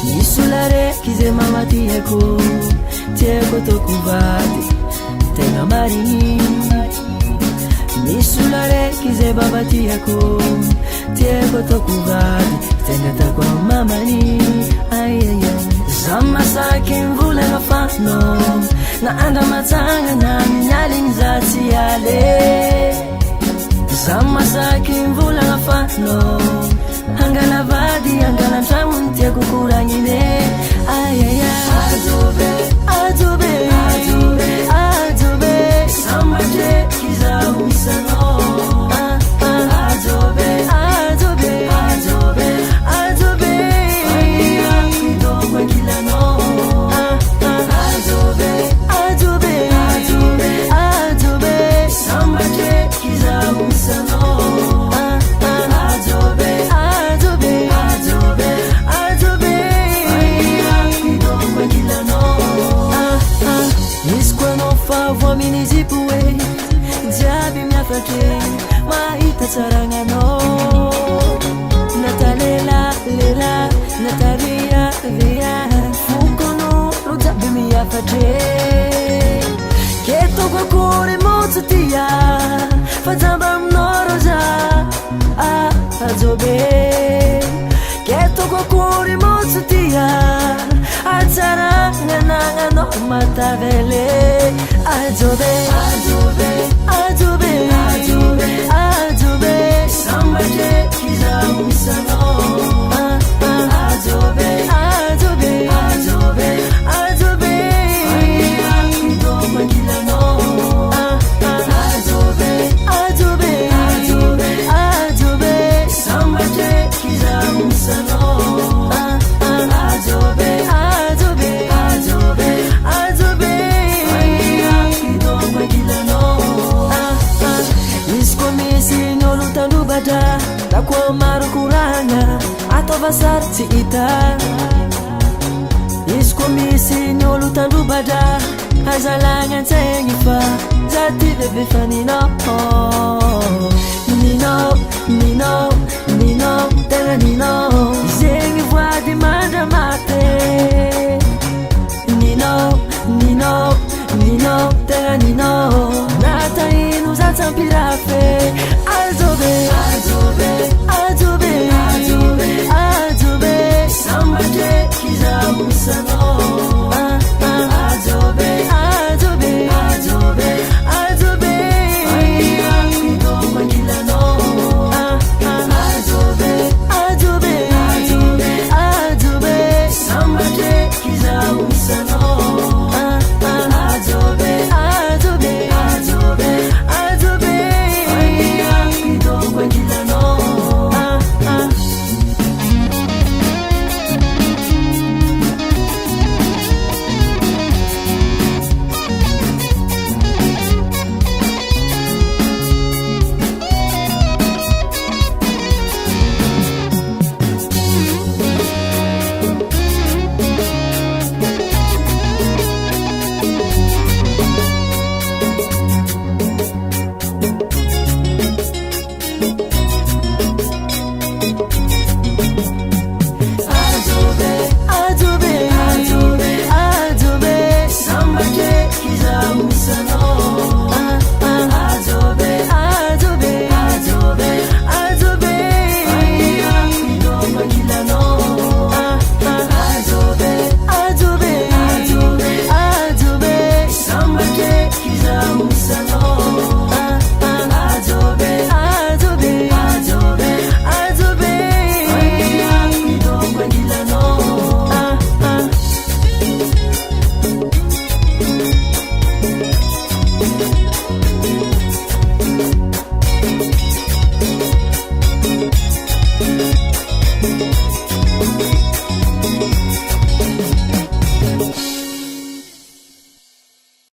Nisulare kize mama tieko tokuvati tenga marini. Nisulare kize baba tieko tokuvati tenga takwa mamani. Ayaya zama sakin vula ngafano na anda matanga na minyaling zati yale. Zama sakin vula ngafano hangala vadi hangala tramuntia kukurangine. Ayaya adobe adobe adobe adobe samaje kiza umisano. Adobe adobe adobe adobe ayya kidogo kilano. Adobe adobe adobe adobe samaje kiza umisano. Minizipue jabi miafake maita sarangano natalela lela nataria ria fukono rujabi miafake keto kwa kore motutia fazamba mnoroja azobe keto kwa kore motutia atara ngana matavele. Adobe, adobe, adobe, adobe, adobe, samaje kiza umisano. Adobe, adobe, adobe, adobe, ayya kidogo kilano. Adobe, adobe, adobe, adobe, samaje kiza umisano. Adobe, adobe, adobe, adobe. Takwa marukuranga atova sarti ita. Iskomisi nyolu tandubada hazalanga tengifa zati bebe fanino. Nino, nino, nino, tenga nino.